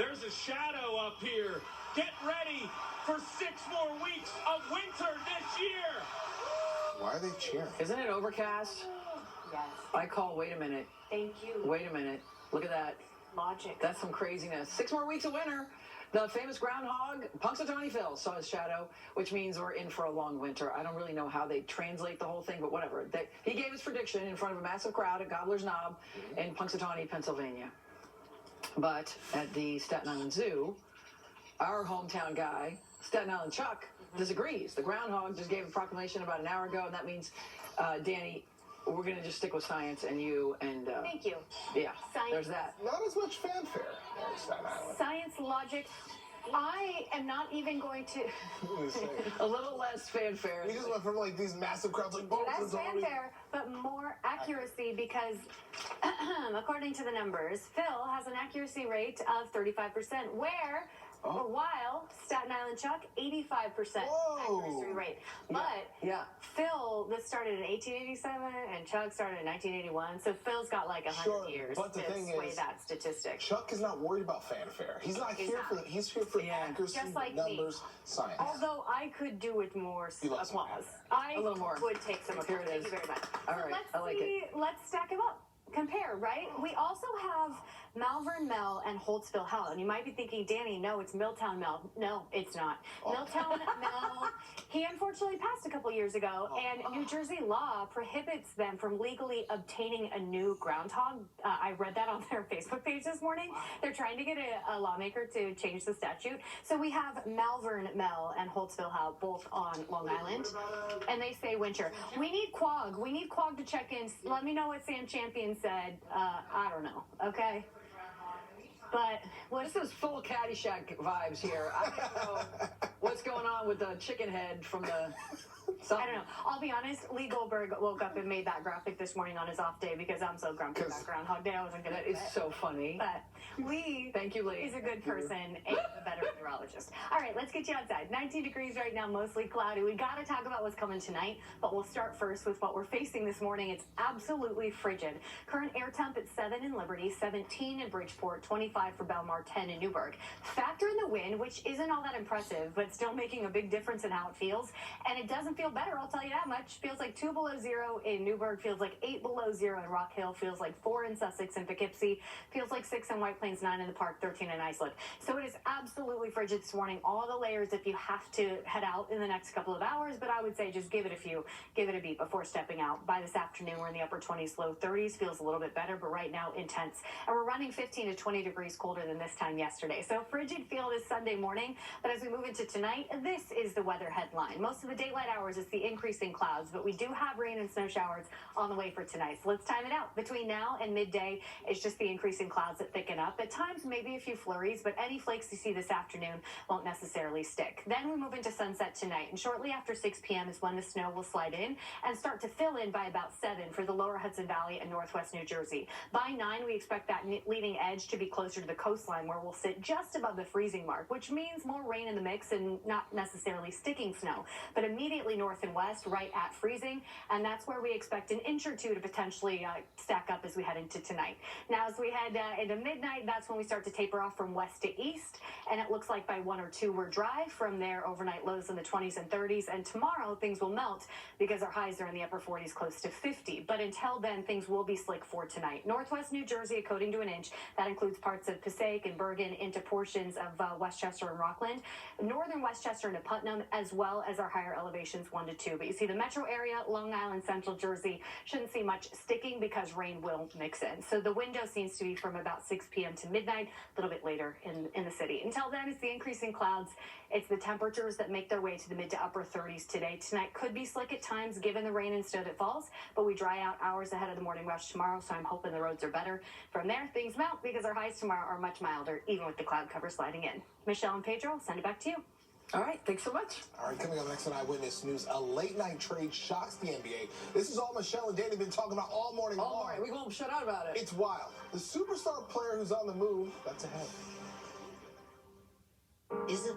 There's a shadow up here. Get ready for 6 more weeks of winter this year. Why are they cheering? Isn't it overcast? Yes. I call, wait a minute. Thank you. Wait a minute. Look at that. Logic. That's some craziness. 6 more weeks of winter. The famous groundhog, Punxsutawney Phil, saw his shadow, which means we're in for a long winter. I don't really know how they translate the whole thing, but whatever. He gave his prediction in front of a massive crowd at Gobbler's Knob in Punxsutawney, Pennsylvania. But at the Staten Island Zoo, our hometown guy, Staten Island Chuck, disagrees. The groundhog just gave a proclamation about an hour ago, and that means, Danny, we're going to just stick with science and you and... Thank you. Yeah, Science. there's that. Not as much fanfare there in Staten Island. Science, logic. I am not even going to... A little less fanfare. We just went from like these massive crowds like... Less fanfare, but more accuracy because, according to the numbers, Phil has an accuracy rate of 35%, where... For a while, Staten Island Chuck, 85% accuracy rate. But Phil, this started in 1887, and Chuck started in 1981. So Phil's got like 100 years but the to thing sway is, that statistic. Chuck is not worried about fanfare. He's not here for that. He's here for accuracy, just like numbers, science. Although I could do with more applause. I a little more. would take some applause. Thank you very much. All right, Let's I like it. Let's stack them up. Compare, right? We also have Malvern Mel and Holtzville Hell. And you might be thinking, Danny, no, it's Milltown Mel. No, it's not. Milltown Mel, he unfortunately passed a couple years ago, and New Jersey law prohibits them from legally obtaining a new groundhog. I read that on their Facebook page this morning. They're trying to get a lawmaker to change the statute. So we have Malvern Mel and Holtzville Hell both on Long Island, and they say winter. We need Quag. We need Quag to check in. Let me know what Sam Champion said. I don't know. Okay. But this is full Caddyshack vibes here. I don't know what's going on with the chicken head from the... I don't know. I'll be honest, Lee Goldberg woke up and made that graphic this morning on his off day because I'm so grumpy about Groundhog Day. I wasn't going to do it. That is so funny. But Lee, thank you, Lee, is a good person and a better meteorologist. All right, let's get you outside. 19 degrees right now, mostly cloudy. We got to talk about what's coming tonight, but we'll start first with what we're facing this morning. It's absolutely frigid. Current air temp at 7 in Liberty, 17 in Bridgeport, 25 for Belmar, 10 in Newburgh. Factor in the wind, which isn't all that impressive, but still making a big difference in how it feels. And it doesn't feel better, I'll tell you that much. Feels like 2 below 0 in Newburgh, feels like 8 below 0 in Rock Hill, feels like 4 in Sussex and Poughkeepsie, feels like 6 in White Plains, 9 in the Park, 13 in Islip. So it is absolutely frigid this morning. All the layers if you have to head out in the next couple of hours, but I would say just give it a beat before stepping out. By this afternoon, we're in the upper 20s, low 30s. Feels a little bit better, but right now intense. And we're running 15 to 20 degrees colder than this time yesterday. So frigid feel this Sunday morning, but as we move into tonight, this is the weather headline. Most of the daylight hours is the increasing clouds, but we do have rain and snow showers on the way for tonight. So let's time it out. Between now and midday, it's just the increasing clouds that thicken up. At times, maybe a few flurries, but any flakes you see this afternoon won't necessarily stick. Then we move into sunset tonight, and shortly after 6 p.m. is when the snow will slide in and start to fill in by about 7 for the lower Hudson Valley and northwest New Jersey. By 9, we expect that leading edge to be closer to the coastline, where we'll sit just above the freezing mark, which means more rain in the mix and not necessarily sticking snow, but immediately north and west, right at freezing, and that's where we expect an inch or two to potentially stack up as we head into tonight. Now, as we head into midnight, that's when we start to taper off from west to east, and it looks like by 1 or 2 we're dry. From there, overnight lows in the 20s and 30s, and tomorrow things will melt because our highs are in the upper 40s, close to 50. But until then, things will be slick for tonight. Northwest New Jersey, a coating to an inch. That includes parts of Passaic and Bergen into portions of Westchester and Rockland, northern Westchester into Putnam, as well as our higher elevations 1 to 2. But you see the metro area, Long Island, Central Jersey, shouldn't see much sticking because rain will mix in. So the window seems to be from about 6 p.m. to midnight, a little bit later in the city. Until then, it's the increasing clouds. It's the temperatures that make their way to the mid to upper 30s today. Tonight could be slick at times given the rain and snow that falls, but we dry out hours ahead of the morning rush tomorrow, so I'm hoping the roads are better. From there, things melt because our highs tomorrow are much milder, even with the cloud cover sliding in. Michelle and Pedro, I'll send it back to you. All right, thanks so much. All right, coming up next on Eyewitness News, a late-night trade shocks the NBA. This is all Michelle and Danny have been talking about all morning long. All right, we won't shut out about it. It's wild. The superstar player who's on the move, that's ahead. Is it